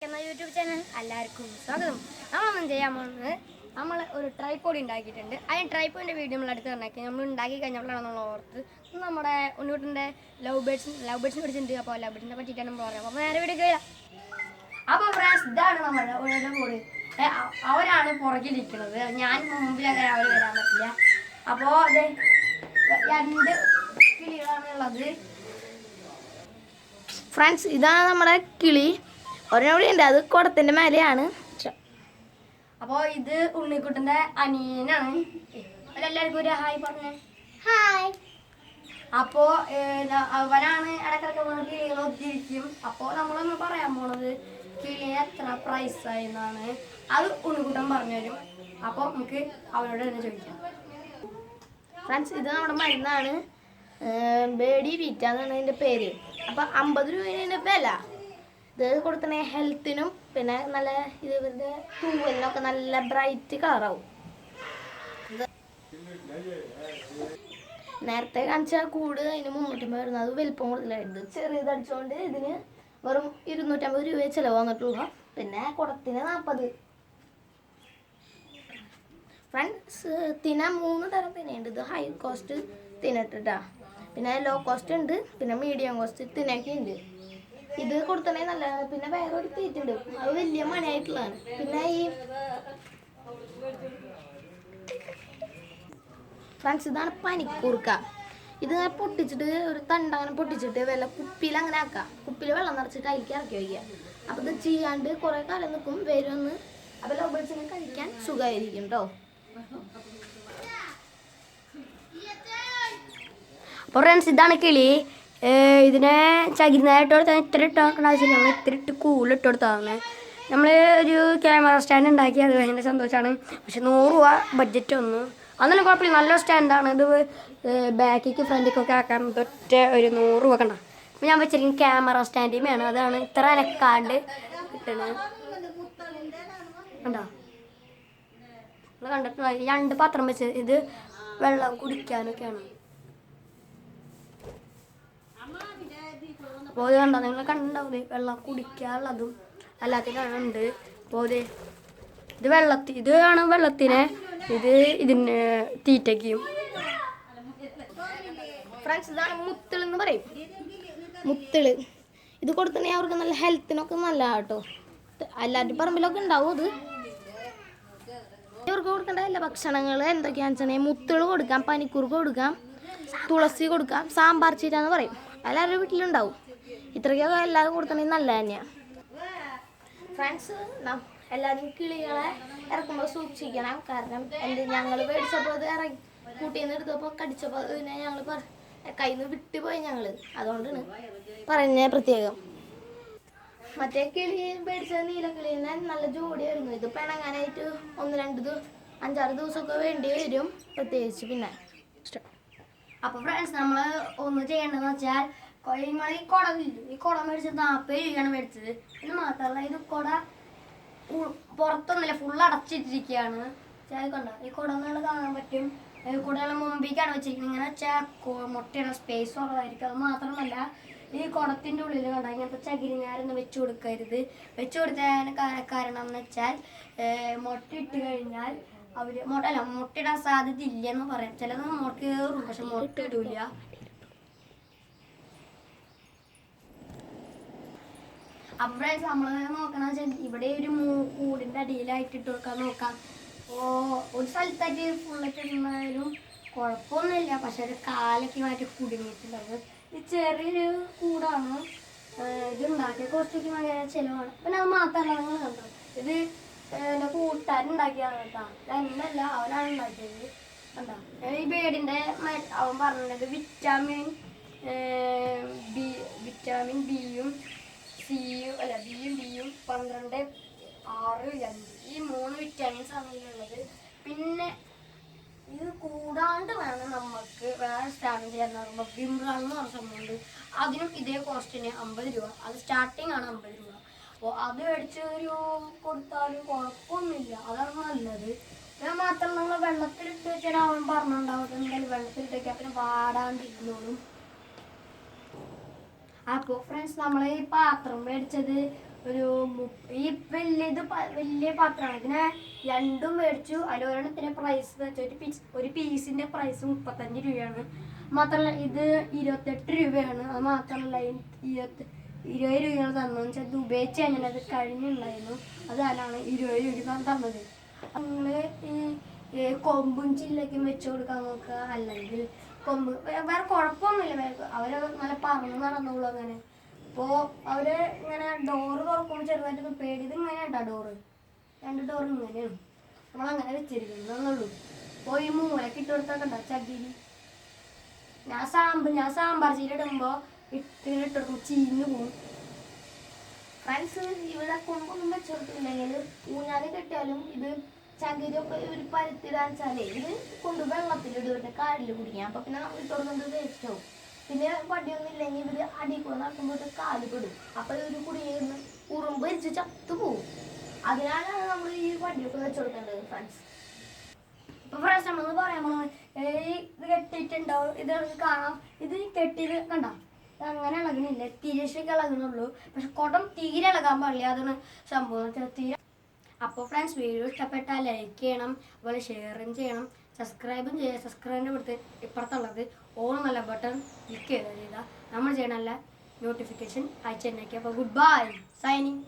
YouTube channel എല്ലാവർക്കും സ്വാഗതം. നമ്മളൊന്നും ചെയ്യാൻ പോകുന്നത് നമ്മൾ ഒരു ട്രൈപോഡ് ഉണ്ടാക്കിയിട്ടുണ്ട്. അതിന് ട്രൈപോഡിൻ്റെ വീഡിയോ നമ്മൾ അടുത്ത് ഉണ്ടാക്കി നമ്മൾ ഉണ്ടാക്കി കഴിഞ്ഞപ്പോഴാണ് നമ്മൾ ഓർത്ത് നമ്മുടെ ഉണ്ണൂട്ടിൻ്റെ ലവ് ബേഡ്സിനെ പഠിച്ചിട്ടുണ്ട്. അപ്പോൾ ലവ് ബേഡ്സിനെ പറ്റിയിട്ടാണ് നമ്മൾ പറയുന്നത്. അപ്പോൾ നേരെ വീഡിയോ കഴിയാം. അപ്പോൾ ഫ്രണ്ട്സ്, ഇതാണ് നമ്മുടെ ഉണ്ണൂടെ കൂടെ. അവരാണ് പുറകിലിരിക്കുന്നത്. ഞാൻ മുമ്പിലങ്ങനെ അവർ വരാൻ പറ്റില്ല. അപ്പോൾ അത് രണ്ട് കിളികളാണുള്ളത്. ഫ്രണ്ട്സ്, ഇതാണ് നമ്മുടെ കിളി. ഒരെണ്ണം ഉണ്ട്, അത് കുടത്തിൻ്റെ മേലെയാണ്. അപ്പോൾ ഇത് ഉണ്ണിക്കുട്ടൻ്റെ അനിയനാണ്. എല്ലാവർക്കും ഒരു ഹായ് പറഞ്ഞേ. ഹായ്. അപ്പോൾ അവനാണ് ഇടയ്ക്കിടയ്ക്ക് കിളികൾ ഒത്തിരിക്കും. അപ്പോൾ നമ്മളൊന്ന് പറയാൻ പോണത് കിളിയെ എത്ര പ്രൈസായി എന്നാണ്. അത് ഉണ്ണിക്കുട്ടൻ പറഞ്ഞുതരും. അപ്പോൾ നമുക്ക് അവനോട് തന്നെ ചോദിക്കാം. ഫ്രണ്ട്സ്, ഇത് നമ്മുടെ മരുന്നാണ്. ബേഡി വീറ്റ എന്നാണ് ഇതിൻ്റെ പേര്. അപ്പോൾ 50 രൂപേൻ്റെ വില. ഇത് കൊടുത്തണേ ഹെൽത്തിനും പിന്നെ നല്ല ഇത് ഇവരുടെ തൂവലിനൊക്കെ നല്ല ബ്രൈറ്റ് കളറാവും. നേരത്തെ കാണിച്ച കൂട് അതിന് 350 വരുന്നത്. അത് വലിപ്പം കൂടുതലായിരുന്നു. ചെറിയതടിച്ചുകൊണ്ട് ഇതിന് വെറും 250 രൂപ ചിലവ് വന്നിട്ടുള്ളൂ. പിന്നെ കുടത്തിന് 40. ഫ്രണ്ട്സ്, തിന 3 തരം തിനയുണ്ട്. ഇത് ഹൈ കോസ്റ്റ് തിനട്ടാ, പിന്നെ ലോ കോസ്റ്റ് ഉണ്ട്, പിന്നെ മീഡിയം കോസ്റ്റ് തിനൊക്കെ ഉണ്ട്. ഇത് കൊടുത്തണേ നല്ലതാണ്. പിന്നെ വേറെ ഒരു തീറ്റുണ്ട്, അത് വലിയ മണിയായിട്ടുള്ളതാണ്. പിന്നെ ഈ ഫ്രണ്ട്സ്, ഇതാണ് പനിക്കൂർക്ക. ഇത് പൊട്ടിച്ചിട്ട് ഒരു തണ്ടങ്ങനെ പൊട്ടിച്ചിട്ട് വല്ല കുപ്പിയിൽ അങ്ങനെ ആക്കാം. കുപ്പിയിൽ വെള്ളം നിറച്ചിട്ട് അതിലേക്ക് ഇറക്കി വയ്ക്കുക. അപ്പം ഇത് ചെയ്യാണ്ട് കുറേ കാലം നിൽക്കും, വരുമെന്ന്. അപ്പം ലവ് ബേഡ്സിനെ കഴിക്കാൻ സുഖമായിരിക്കും കേട്ടോ. അപ്പോൾ ഫ്രണ്ട്സ്, ഇതാണ് കിളി. ഇതിനെ ചകിരിനായിട്ട് കൊടുത്താൽ ഇത്ര ഇട്ട് നോക്കേണ്ട ആവശ്യമില്ല. നമ്മൾ ഇത്ര ഇട്ട് കൂളിട്ട് കൊടുത്തതാണ്. നമ്മൾ ഒരു ക്യാമറ സ്റ്റാൻഡ് ഉണ്ടാക്കി, അത് ഭയങ്കര സന്തോഷമാണ്. പക്ഷെ 100 രൂപ ബഡ്ജറ്റ് ഒന്നും അതൊന്നും കുഴപ്പമില്ല. നല്ല സ്റ്റാൻഡാണ്. ഇത് ബാക്കിക്ക് ഫ്രണ്ടിക്കൊക്കെ ആക്കാൻ ഒറ്റ ഒരു 100 രൂപ കണ്ട. അപ്പോൾ ഞാൻ വെച്ചിരിക്കും ക്യാമറ സ്റ്റാൻഡിമേയാണ്. അതാണ് ഇത്ര അനക്കാണ്ട് കിട്ടണത്. കണ്ടോ, നമ്മൾ കണ്ടിട്ടുള്ള 2 പാത്രം വെച്ച് ഇത് വെള്ളം കുടിക്കാനൊക്കെയാണ്. അപ്പോൾ ഇത് കണ്ടോ, നിങ്ങൾ കണ്ടുണ്ടാവില്ലേ, വെള്ളം കുടിക്കാനുള്ളതും അല്ലാത്തതാണ് ഉണ്ട്. അപ്പോൾ ഇതാണ് വെള്ളത്തിന്, ഇതിന് തീറ്റയ്ക്കും. ഫ്രണ്ട്സ്, ഇതാണ് മുത്തിൾ എന്ന് പറയും. മുത്തിള് ഇത് കൊടുത്തിട്ടുണ്ടെങ്കിൽ അവർക്ക് നല്ല ഹെൽത്തിനൊക്കെ നല്ല കേട്ടോ. എല്ലാവരുടെ പറമ്പിലൊക്കെ ഉണ്ടാവും. ഇത് ഇവർക്ക് കൊടുക്കേണ്ട എല്ലാ ഭക്ഷണങ്ങൾ എന്തൊക്കെയാണെന്ന് വെച്ചിട്ടുണ്ടെങ്കിൽ മുത്തിള് കൊടുക്കാം, പനിക്കൂർക്ക കൊടുക്കാം, തുളസി കൊടുക്കാം, സാമ്പാർ ചീര എന്ന് പറയും. എല്ലാവരുടെ വീട്ടിലുണ്ടാവും. ഇത്രയ്ക്കൊക്കെ എല്ലാവരും കൊടുത്തിട്ടുണ്ടെങ്കിൽ നല്ല തന്നെയാണ്. ഫ്രണ്ട്സ്, എല്ലാവരും കിളികളെ ഇറക്കുമ്പോൾ സൂക്ഷിക്കണം. കാരണം ഞങ്ങൾ മേടിച്ചപ്പോൾ അത് കൂട്ടിയിൽ നിന്ന് എടുത്തപ്പോൾ കടിച്ചപ്പോൾ പിന്നെ ഞങ്ങൾ കയ്യിൽ നിന്ന് വിട്ടുപോയി ഞങ്ങൾ. അതുകൊണ്ടാണ് പറഞ്ഞത് പ്രത്യേകം. മറ്റേ കിളി മേടിച്ച നീലക്കിളീനെ നല്ല ജോഡിയായിരുന്നു. ഇത് പിണങ്ങാനായിട്ട് 1-2-5-6 ദിവസമൊക്കെ വേണ്ടി വരും, പ്രത്യേകിച്ച്. പിന്നെ അപ്പോൾ ഫ്രണ്ട്സ്, നമ്മൾ ഒന്ന് ചെയ്യേണ്ടതെന്ന് വെച്ചാൽ ഈ കുട മേടിച്ചത് 40 രൂപയാണ് മേടിച്ചത്. ഇത് മാത്രമല്ല, ഇത് കുട പുറത്തൊന്നുമില്ല, ഫുള്ള് അടച്ചിട്ടിരിക്കുകയാണ്. കണ്ടോ, ഈ കുട നിങ്ങൾ കാണാൻ പറ്റും. കുടകളെ മുമ്പിലേക്കാണ് വെച്ചിരിക്കുന്നത്. ഇങ്ങനെ വെച്ചാൽ മുട്ടയുടെ സ്പേസ് കുറവായിരിക്കും. അത് മാത്രമല്ല, ഈ കുടത്തിൻ്റെ ഉള്ളിൽ കണ്ടോ ഇങ്ങനത്തെ ചകിരിനാരൊന്നും വെച്ച് കൊടുക്കരുത്. വെച്ച് കൊടുത്തതിന് കാരണം എന്ന് വെച്ചാൽ മുട്ട ഇട്ട് കഴിഞ്ഞാൽ മുട്ടയിടാൻ സാധ്യത ഇല്ലെന്ന് പറയാം. ചിലത് മുട്ട കയറും, പക്ഷെ മുട്ട ഇടൂല. അപ്പോൾ നമ്മൾ നോക്കണ വെച്ചാൽ ഇവിടെ ഒരു കൂടിൻ്റെ അടിയിലായിട്ട് ഇട്ട് കൊടുക്കാൻ നോക്കാം. അപ്പോൾ ഒരു സ്ഥലത്തായിട്ട് ഫുള്ളായിട്ട് ഇടുന്നതിലും കുഴപ്പമൊന്നുമില്ല. പക്ഷെ ഒരു കാലൊക്കെ മാറ്റി കുടുങ്ങിയിട്ടുള്ളത്. ഇത് ചെറിയൊരു കൂടാണ്. ഇത് ഉണ്ടാക്കിയ കുറച്ചൊക്കെ ഭയങ്കര ചിലവാണ്. പിന്നെ അത് മാത്രമല്ല, നിങ്ങൾ കണ്ടോ, ഇത് എൻ്റെ കൂട്ടുകാരുണ്ടാക്കിയതാണ് കേട്ടോ. എന്നല്ല, അവനാണ് ഉണ്ടാക്കിയത്. കണ്ടോ, ഈ ബേഡിൻ്റെ അവൻ പറഞ്ഞത് വിറ്റാമിൻ ബിയും ബിയും 12, 6, 2 ഈ 3 വിറ്റാമിൻസ് ആണ് ഇതിലുള്ളത്. പിന്നെ ഇത് കൂടാണ്ട് വേണം നമുക്ക് വേറെ സ്റ്റാൻഡ് ചെയ്യാൻ പറയുമ്പോൾ ബിംബ്രാൾ എന്ന് പറഞ്ഞ സംഭവമുണ്ട്. അതിനും ഇതേ കോസ്റ്റിന് 50 രൂപ. അത് സ്റ്റാർട്ടിങ് ആണ് 50 രൂപ. അപ്പോൾ അത് മേടിച്ച് കൊടുത്താലും കുഴപ്പമൊന്നുമില്ല. അതാണ് നല്ലത്. ഞാൻ മാത്രം നമ്മൾ വെള്ളത്തിലിട്ട് വെച്ചാൽ അവൻ പറഞ്ഞിട്ടുണ്ടാവും എന്തായാലും വെള്ളത്തിലിട്ട് വയ്ക്കാൻ, പിന്നെ വാടാണ്ടിരുന്നോളും. അപ്പോൾ ഫ്രണ്ട്സ്, നമ്മൾ ഈ പാത്രം മേടിച്ചത് ഒരു ഈ വലിയ പാത്രമാണ്. ഇതിനെ രണ്ടും മേടിച്ചു. അതിലൊരെണ്ണത്തിന് പ്രൈസ് വെച്ചാൽ ഒരു പീസിന്റെ പ്രൈസ് 35 രൂപയാണ്. മാത്രമല്ല ഇത് 28 രൂപയാണ്. അത് മാത്രമല്ല 20 രൂപയാണ് തന്നത്. വെച്ചാൽ ഇത് ഉപയോഗിച്ച് കഴിഞ്ഞാൽ അത് കഴിഞ്ഞുണ്ടായിരുന്നു. അതാണ് 20 രൂപ തന്നത്. നിങ്ങള് ഈ കൊമ്പും ചില്ലയ്ക്കും വെച്ച് കൊടുക്കാൻ നോക്കുക. അല്ലെങ്കിൽ കൊമ്പ് വേറെ കുഴപ്പമൊന്നുമില്ല. അവര് നല്ല പറന്ന് നടന്നോളൂ. അങ്ങനെ അപ്പോൾ അവര് ഇങ്ങനെ ഡോറ് തുറക്കുമ്പോൾ ചെറുതായിട്ടൊന്ന് പേടി. ഇത് ഇങ്ങനെയാണ്ടാ ഡോറ്, 2 ഡോറ് ഇങ്ങനെയാണ് നമ്മളങ്ങനെ വെച്ചിരിക്കുന്നുള്ളൂ. അപ്പോൾ ഈ മൂലക്ക് ഇട്ട് കൊടുത്തൊക്കെ ഉണ്ടാവും ചകിരി. ഞാൻ സാമ്പാർ ചീര ഇടുമ്പോൾ ഇട്ട് കൊടുക്കും, ചീഞ്ഞ് പോകും. ഫ്രണ്ട്സ്, ഇവിടെ കൊമ്പൊന്നും വെച്ച് കൊടുത്തില്ലെങ്കിൽ ഊഞ്ഞാല് കെട്ടിയാലും ഇത് ചകിരിയൊക്കെ ഒരു പരുത്തിടാൻ വെച്ചാലേ ഇത് കൊണ്ട് വെള്ളത്തിലിടും, കാലിൽ കുടിക്കാം. അപ്പം പിന്നെ നമ്മൾ ഇട്ട് കൊടുക്കുന്നത് വേസ്റ്റ് ആവും. പിന്നെ വടിയൊന്നും ഇല്ലെങ്കിൽ ഇവര് അടിക്കൂടെ നടക്കുമ്പോൾ കാല് പെടും. അപ്പം ഒരു കുടിയിരുന്ന് ഉറുമ്പ് അരിച്ച് ചത്തുപോകും. അതിനാലാണ് നമ്മൾ ഈ വടിയൊക്കെ വെച്ച് കൊടുക്കേണ്ടത് ഫ്രണ്ട്സ്. ഇപ്പൊ ഫ്രണ്ട്സ് നമ്മള് പറയാൻ പോകുന്നത് ഇത് കെട്ടിയിട്ടുണ്ടാവും. ഇത് കാണാം. ഇത് കെട്ടിയത് കണ്ടോ, അങ്ങനെ ഇളകുന്നില്ല, തിരിച്ചൊക്കെ ഇളകുന്നുള്ളൂ. പക്ഷെ കുടം തീരെ ഇളകാൻ പാടില്ല. അതാണ് സംഭവം തീരെ. അപ്പോൾ ഫ്രണ്ട്സ്, വീഡിയോ ഇഷ്ടപ്പെട്ടാൽ ലൈക്ക് ചെയ്യണം, അതുപോലെ ഷെയറും ചെയ്യണം, സബ്സ്ക്രൈബും ചെയ്യുക. സബ്സ്ക്രൈബിൻ്റെ അടുത്ത് ഇപ്പുറത്തുള്ളത് ഓൾ നല്ല ബട്ടൺ ക്ലിക്ക് ചെയ്താൽ നമ്മൾ ചെയ്യണമല്ല നോട്ടിഫിക്കേഷൻ അയച്ചു തന്നെ. അപ്പോൾ ഗുഡ് ബൈ, സൈനിങ്.